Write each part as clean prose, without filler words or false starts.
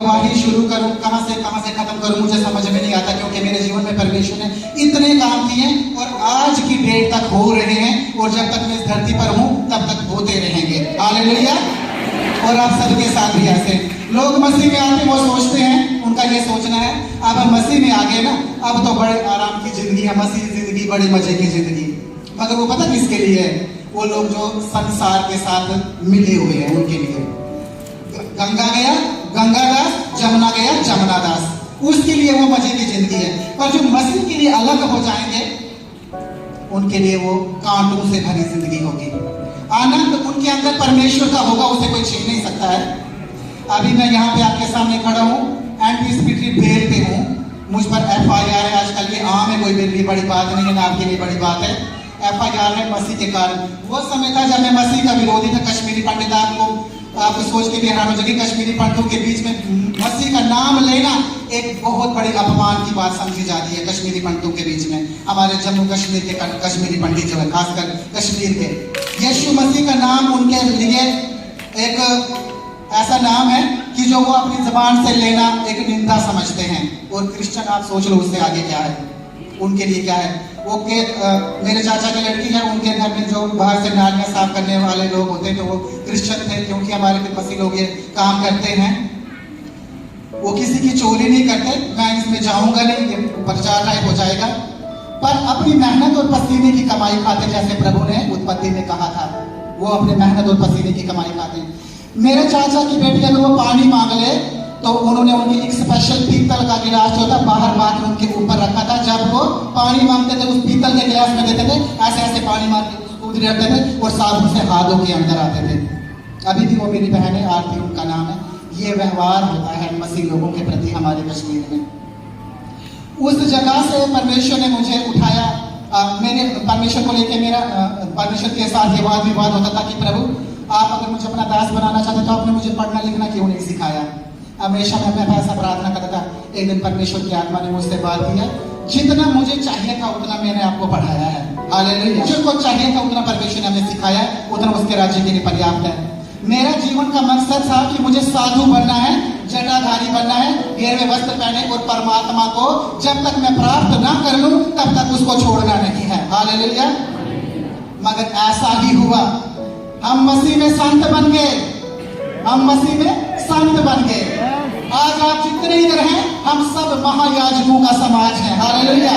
वही शुरू करूं, कहां से खत्म करूं, मुझे समझ में नहीं आता, क्योंकि मेरे जीवन में परमेश्वर ने इतने काम किए और आज की डेट तक हो रहे हैं और जब तक मैं इस धरती पर हूं तब तक होते रहेंगे। हालेलुया। और आप सबके साथ भी ऐसे लोग मसीह में आके वो सोचते हैं, उनका ये सोचना है अब हम मसीह में आ गए ना, अब तो बड़े आराम की जिंदगी है, मसीह जिंदगी बड़े मजे की जिंदगी। मगर वो पता किसके लिए है? वो लोग जो संसार के साथ मिले हुए हैं उनके लिए। गंगा गया गंगादास, जमुना गया जमुनादास, उसके लिए वो मजे की जिंदगी है। पर जो मसीह के लिए अलग हो जाएंगे उनके लिए वो कांटों से भरी जिंदगी होगी। आनंद उनके अंदर परमेश्वर का होगा, उसे कोई छीन नहीं सकता है। अभी मैं यहाँ पे आपके सामने खड़ा हूँ, एंटीसिपेटरी बेल पे हूँ, मुझ पर FIR है। आजकल ये आम है, कोई मेरे लिए बड़ी बात नहीं है, ना आपके लिए बड़ी बात है। FIR है मसीह के कारण। वो समय था जब मैं मसीह का विरोधी था। कश्मीरी पंडित आप सोच के भी हैरान हो जाएंगे, कश्मीरी पंडितों के बीच में मसीह का नाम लेना एक बहुत बड़ी अपमान की बात समझी जाती है। कश्मीरी पंडितों के बीच में, हमारे जम्मू कश्मीर के कश्मीरी पंडित जो है, खासकर कश्मीर के, यीशु मसीह का नाम उनके लिए एक ऐसा नाम है कि जो वो अपनी जबान से लेना एक निंदा समझते हैं। और क्रिश्चियन आप सोच लो उससे आगे क्या है, उनके लिए क्या है। वो मेरे चाचा की लड़की है, उनके घर में जो बाहर से नालियां साफ करने वाले लोग होते थे वो क्रिश्चियन थे, क्योंकि हमारे भी मसीह लोग ये काम करते हैं। वो किसी की चोरी नहीं करते। मैं इसमें जाऊंगा नहीं, ये प्रचार लायक हो जाएगा। पर अपनी मेहनत और पसीने की कमाई खाते, जैसे प्रभु ने उत्पत्ति में कहा था, वो अपने मेहनत और पसीने की कमाई खाते। मेरे चाचा की बेटी अगर वो पानी मांग ले तो उन्होंने उनकी एक स्पेशल पीतल का गिलास जो था बाहर बाथरूम के ऊपर रखा था। जब वो पानी मांगते थे उस पीतल के गिलास में देते थे, ऐसे ऐसे पानी मांग के कूद रहते थे और साबुन से हाथों के अंदर आते थे। अभी भी वो मेरी बहन है, आरती उनका नाम है। ये व्यवहार होता है मसीह लोगों के प्रति हमारे कश्मीर में। उस जगह से परमेश्वर ने मुझे उठाया। मेरे परमेश्वर को लेकर मेरा परमेश्वर के साथ ये वाद विवाद होता था कि प्रभु आप अगर मुझे अपना दास बनाना चाहते तो आपने मुझे पढ़ना लिखना क्यों नहीं सिखाया। हमेशा मैं अपना ऐसा प्रार्थना करता था। एक दिन परमेश्वर की आत्मा ने मुझसे बात किया, जितना मुझे चाहिए था उतना मैंने आपको पढ़ाया है। हालेलुया। जिनको चाहिए था उतना परमेश्वर ने हमें सिखाया, उतना उसके राज्य के लिए पर्याप्त है। मेरा जीवन का मकसद था कि मुझे साधु बनना है, जटाधारी बनना है, घेरवे वस्त्र पहने और परमात्मा को जब तक मैं प्राप्त ना कर लूं तब तक उसको छोड़ना नहीं है। हालेलुया। मगर ऐसा ही हुआ, हम मसीह में संत बन गए, हम मसीह में संत बन गए। आज आप जितने इधर हैं हम सब महायाजकों का समाज है। हालेलुया।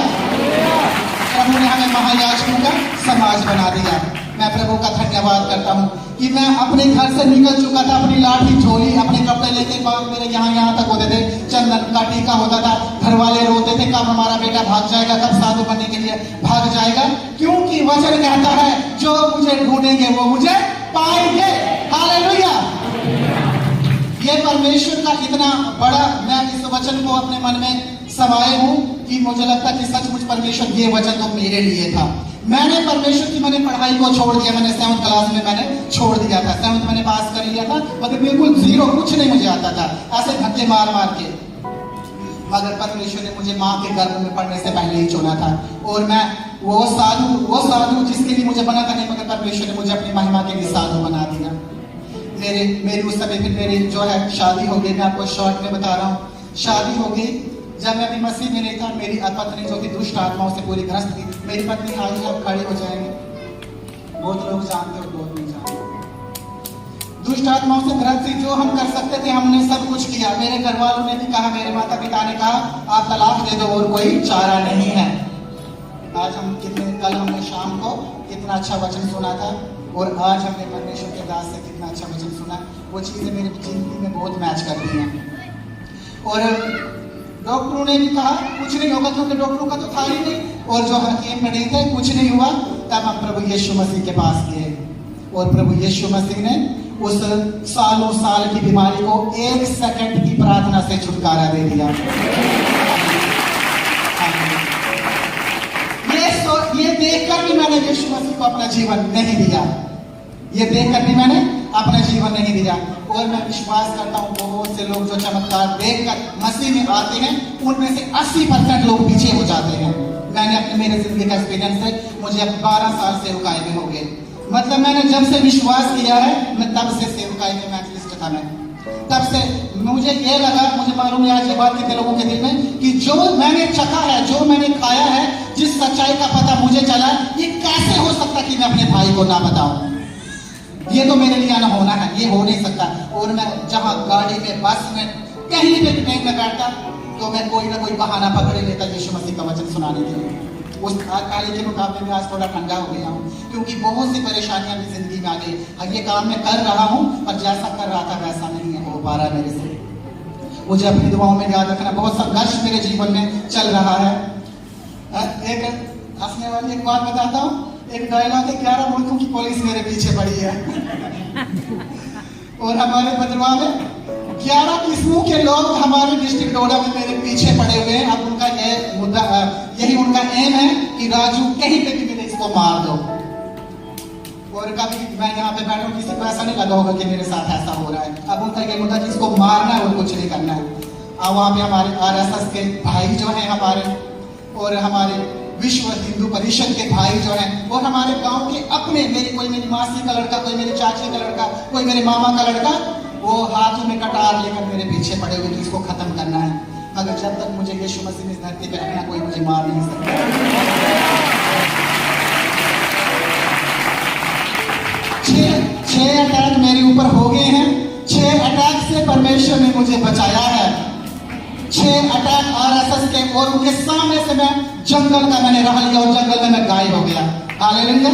प्रभु ने हमें महायाजकों का समाज बना दिया। मैं प्रभु का धन्यवाद करता हूँ कि मैं अपने घर से निकल चुका था, अपनी लाठी झोली अपने कपड़े लेके, मेरे यहाँ तक होते थे, चंदन का टीका होता था। घर वाले रोते थे कब हमारा बेटा भाग जाएगा, कब साधु बनने के लिए भाग जाएगा, क्योंकि वचन कहता है जो मुझे ढूंढेंगे वो मुझे पाएंगे। हालेलुया। ये परमेश्वर का इतना बड़ा, मैं इस वचन को अपने मन में समाये हूँ कि मुझे लगता कि सचमुच परमेश्वर ये वचन तो मेरे लिए था। मैंने परमेश्वर की पढ़ाई को छोड़ दिया। मैंने 7th क्लास में मैंने छोड़ दिया था। 7th मैंने पास कर लिया था, मगर बिल्कुल जीरो, कुछ नहीं मुझे आता था, ऐसे धक्के मार मार के। मगर परमेश्वर ने मुझे माँ के गर्भ में पढ़ने से पहले ही चुना था। और मैं वो साधु जिसके लिए मुझे बना था नहीं, मगर परमेश्वर ने मुझे अपनी महिमा के लिए साधु बना दिया। मेरी उस समय फिर मेरी जो है शादी हो गई। मैं आपको शॉर्ट में बता रहा हूँ, शादी हो गई जब मैं अभी मसीह में नहीं था। मेरी पत्नी जो थी दुष्ट आत्माओं से पूरी ग्रस्त थी। मेरी पत्नी आई, अब खड़ी हो जाएंगे, बहुत लोग जानते और बहुत नहीं जानते। दुष्ट आत्माओं से ग्रस्त थी, जो हम कर सकते थे हमने सब कुछ किया। मेरे घर वालों ने भी कहा, मेरे माता पिता ने कहा आप तलाक दे दो और कोई चारा नहीं है। आज हम कल हमने शाम को कितना अच्छा वचन सुना था और आज हमने परमेश्वर के दास से कितना अच्छा वचन सुना। वो चीजें मेरी जिंदगी में बहुत मैच करती हैं। और डॉक्टरों ने भी कहा कुछ नहीं होगा, क्योंकि डॉक्टरों का तो था ही नहीं, और जो हकीम में नहीं थे, कुछ नहीं हुआ। तब हम प्रभु यीशु मसीह के पास गए और प्रभु यीशु मसीह ने उस सालों साल की बीमारी को 1 सेकंड की प्रार्थना से छुटकारा दे दिया। ये देखकर भी मैंने यीशु मसीह को अपना जीवन नहीं दिया, ये देखकर भी मैंने अपना जीवन नहीं दिया। और मैं विश्वास करता हूँ बहुत से लोग जो चमत्कार देखकर मसीह में आते हैं, उनमें से 80% लोग पीछे हो जाते हैं। मैंने अपने मेरे जिंदगी का एक्सपीरियंस है, मुझे अब 12 साल सेवकाई में हो गए। मतलब मैंने जब से विश्वास किया है, मैं तब से सेवकाई में मैथलिस्ट था। मैं तब से मुझे ये लगा, मुझे मालूम है आज ये बात कितने लोगों के दिल में, कि जो मैंने चखा है, जो मैंने खाया है, जिस सच्चाई का पता मुझे चला, ये कैसे हो सकता कि मैं अपने भाई को ना बताऊं। ये तो मेरे लिए ना होना है, ये हो नहीं सकता। और मैं जहां गाड़ी में, बस में, कहीं भी ट्रेन में बैठता तो मैं कोई ना कोई बहाना पकड़े लेता यीशु मसीह का वचन सुनाने के लिए। उस कार्य के मुकाबले में आज थोड़ा ठंडा हो गया हूँ, क्योंकि बहुत सी परेशानियां भी जिंदगी में आ गई। अब ये काम मैं कर रहा हूँ, पर जैसा कर रहा था वैसा नहीं हो पा रहा मेरे से। मुझे अपनी दुआओं में याद रखना, बहुत संघर्ष मेरे जीवन में चल रहा है। एक हंसने वाली एक बात बताता हूँ, एक डायलॉग है, 11 मुल्कों की पुलिस मेरे पीछे पड़ी है और हमारे भद्रवाह में 11 किस्मों के लोग हमारे डिस्ट्रिक्ट डोडा में मेरे पीछे पड़े हुए हैं। अब उनका यही उनका एम है कि राजू कहीं पे भी मिले इसको मार दो। और कभी मैं यहाँ पे बैठा हूँ, किसी को ऐसा नहीं लगा होगा कि मेरे साथ ऐसा हो रहा है। अब उनका ये मुद्दा कि इसको मारना है और कुछ नहीं करना है। अब वहाँ पे हमारे RSS के भाई जो है हमारे, और हमारे विश्व हिंदू परिषद के भाई जो हैं, और हमारे गांव के अपने, कोई मेरी मासी का लड़का, कोई मेरी चाची का लड़का, कोई मेरे मामा का लड़का, वो हाथों में कटार लेकर मेरे पीछे पड़े हुए कि इसको खत्म करना है। मगर जब तक मुझे यीशु मसीह ने इस धरती पे रखना, कोई मुझे मार नहीं सकता। 6 अटैक मेरे ऊपर हो गए हैं। 6 अटैक से परमेश्वर ने मुझे बचाया है। 6 अटैक RSS के, और उनके सामने से मैं जंगल का मैंने राह लिया और जंगल में मैं गायब हो गया। हालेलुया।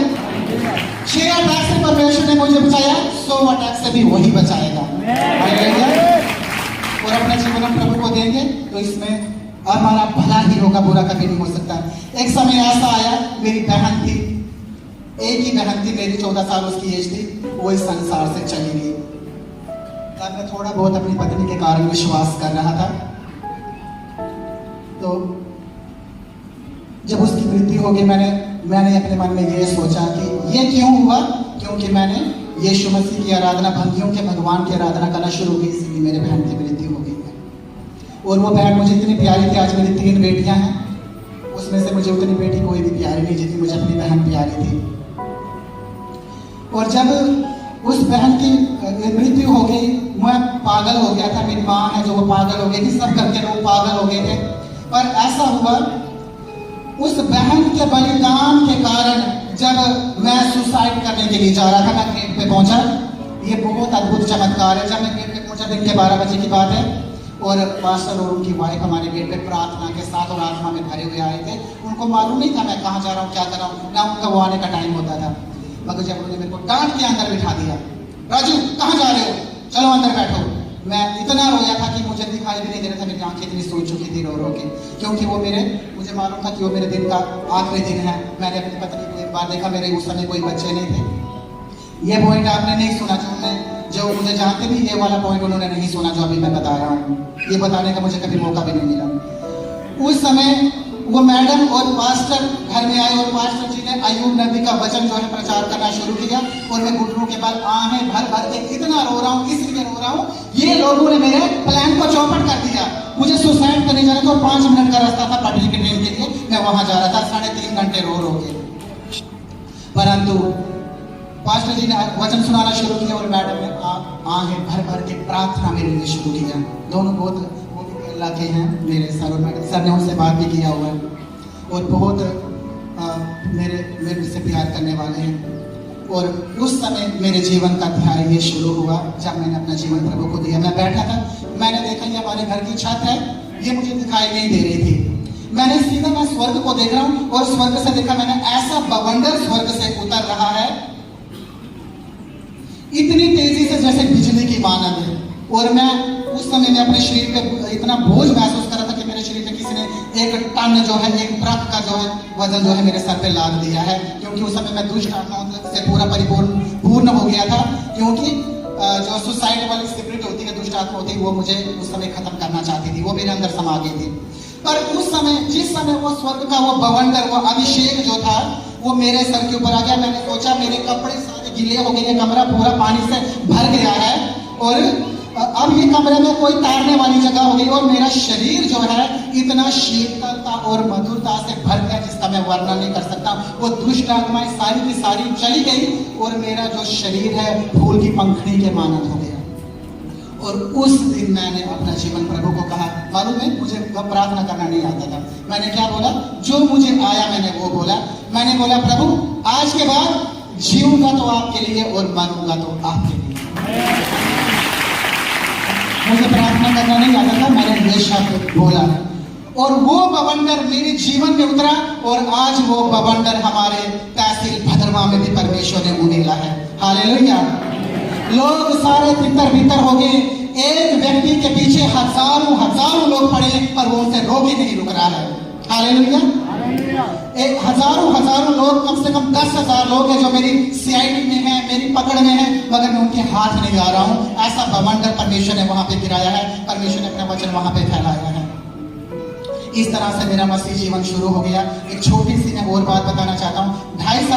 6 अटैक से परमेश्वर ने मुझे बचाया, 100 अटैक से भी वही बचाएगा। हालेलुया। और अपना जीवन हम प्रभु को देंगे तो इसमें हमारा भला ही होगा, बुरा कभी नहीं हो सकता। एक समय ऐसा आया, मेरी बहन थी, एक ही बहन थी मेरी, 14 साल उसकी एज थी, वो इस संसार से चली गई। तब मैं थोड़ा बहुत अपनी पत्नी के कारण विश्वास कर रहा था। तो जब उसकी मृत्यु हो गई, मैंने अपने मन में ये सोचा कि ये क्यों हुआ, क्योंकि मैंने यीशु मसीह की आराधना, भंगियों के भगवान की आराधना करना शुरू की, इसलिए मेरे बहन की मृत्यु हो गई है। और वो बहन मुझे इतनी प्यारी थी। आज मेरी 3 बेटियां हैं, उसमें से मुझे उतनी बेटी कोई भी प्यारी नहीं जितनी मुझे अपनी बहन प्यारी थी। और जब उस बहन की मृत्यु हो गई, मैं पागल हो गया था। मेरी माँ है जो वो पागल हो गई थी, सब करके लोग पागल हो गए थे। पर ऐसा हुआ, उस बहन के बलिदान के कारण जब मैं सुसाइड करने के लिए जा रहा था, मैं गेट पे पहुंचा। ये बहुत अद्भुत चमत्कार है। जब मैं गेट पे पहुंचा, दिन के 12 बजे की बात है, और पास्टर और उनकी वाइफ हमारे गेट पे प्रार्थना के साथ और आत्मा में भरे हुए आए थे। उनको मालूम नहीं था मैं कहाँ जा रहा हूँ, क्या कर रहा हूँ, ना उनका वो आने का टाइम होता था। मगर जब उन्होंने मेरे को डांट के अंदर बिठा दिया, राजू कहाँ जा रहे हो, चलो अंदर बैठो, मैं इतना रोया था कि मुझे दिखाई भी नहीं दे रहा था। मेरी आंखें इतनी सो चुकी थी रो रो के, क्योंकि मुझे मालूम था कि वो मेरे दिन का आखिरी दिन है। मैंने अपनी पत्नी को एक बार देखा, मेरे उस समय कोई बच्चे नहीं थे। ये पॉइंट आपने नहीं सुना, जो मुझे जानते भी, ये वाला पॉइंट उन्होंने नहीं सुना जो अभी मैं बता रहा हूँ। ये बताने का मुझे कभी मौका भी नहीं मिला। उस समय वो मैडम और पास्टर घर में आए, और पास्टर जी ने अय्यूब नबी का वचन जो है प्रचार करना शुरू किया। और मैं घुटनों के बल आहें भर भर के इतना रो रहा हूँ, इसलिए रो रहा हूँ, ये लोगों ने मेरे प्लान को चौपट कर दिया। मुझे सुसाइड करने जाना था, और 5 मिनट का रास्ता था पटरी के ट्रेन के लिए, मैं वहां जा रहा था 3.5 घंटे रो रो के। परंतु पास्टर जी ने वचन सुनाना शुरू किया, और मैडम ने आहें भर भर के प्रार्थना मेरे लिए शुरू किया। दोनों बहुत अल्लाह के हैं मेरे सर, और मैडम सर ने उनसे बात भी किया हुआ है, और बहुत मेरे से प्यार करने वाले हैं। और उस समय मेरे जीवन का अध्याय ये शुरू हुआ जब मैंने अपना जीवन प्रभु को दिया। मैं बैठा था, मैंने देखा ये हमारे घर की छत है, ये मुझे दिखाई नहीं दे रही थी। मैंने सीधा मैं स्वर्ग को देख रहा हूँ, और स्वर्ग से देखा मैंने ऐसा बवंडर स्वर्ग से उतर रहा है, इतनी तेजी से जैसे बिजली की मानद है। और मैं उस समय में अपने शरीर पे इतना बोझ महसूस कर रहा था कि मेरे शरीर पे किसी ने 1 टन जो है, 1 ट्रक का जो है वजन जो है मेरे सर पे लाद दिया है। क्योंकि उस समय मैं दुष्ट आत्माओं से पूरा पूर्ण हो गया था, क्योंकि जो सुसाइड वाली स्पिरिट होती है, दुष्ट आत्मा होती है, वो मुझे उस समय खत्म करना चाहती थी, वो मेरे अंदर समा गई थी। पर उस समय, जिस समय वो स्वर्ग का वो बवंडर, वो अभिषेक जो था, वो मेरे सर के ऊपर आ गया। मैंने सोचा मेरे कपड़े सारे गीले हो गए, कमरा पूरा पानी से भर गया है, और अब ये कमरे में कोई तैरने वाली जगह हो गई, और मेरा शरीर जो है इतना शीतलता और मधुरता से भर गया जिसका मैं वर्णन नहीं कर सकता। वो दुष्ट आत्माएं सारी की सारी चली गई, और मेरा जो शरीर है फूल की पंखड़ी के मानद हो गया। और उस दिन मैंने अपना जीवन प्रभु को कहा। मालूम है, मुझे प्रार्थना करना नहीं आता था। मैंने क्या बोला? जो मुझे आया मैंने वो बोला। मैंने बोला, प्रभु आज के बाद जीऊंगा तो आपके लिए और मरूंगा तो आपके लिए। मुझे प्रार्थना करना नहीं आता था, मैंने हमेशा बोला और वो बवंडर मेरे जीवन में उतरा और आज वो बवंडर हमारे तहसील भद्रवा में भी परमेश्वर ने उड़ेला है। हालेलुया। लोग सारे तितर बितर हो गए, एक व्यक्ति के पीछे हजारों लोग पड़े पर वो उनसे रोक ही नहीं रुक रहा है। हालेलुया। एक हजारों लोग, कम से कम 10,000 लोग हैं जो मेरी सीआईडी में है, मेरी पकड़ में है, मगर मैं उनके हाथ नहीं आ रहा हूं। ऐसा बवंडर परमेश्वर ने वहां पे गिराया है, परमेश्वर ने अपना वचन वहां पे फैलाया है। इस तरह से मेरा मसीह जीवन शुरू हो गया। एक छोटी सी मैं और बात बताना चाहता हूँ। 2.5 साल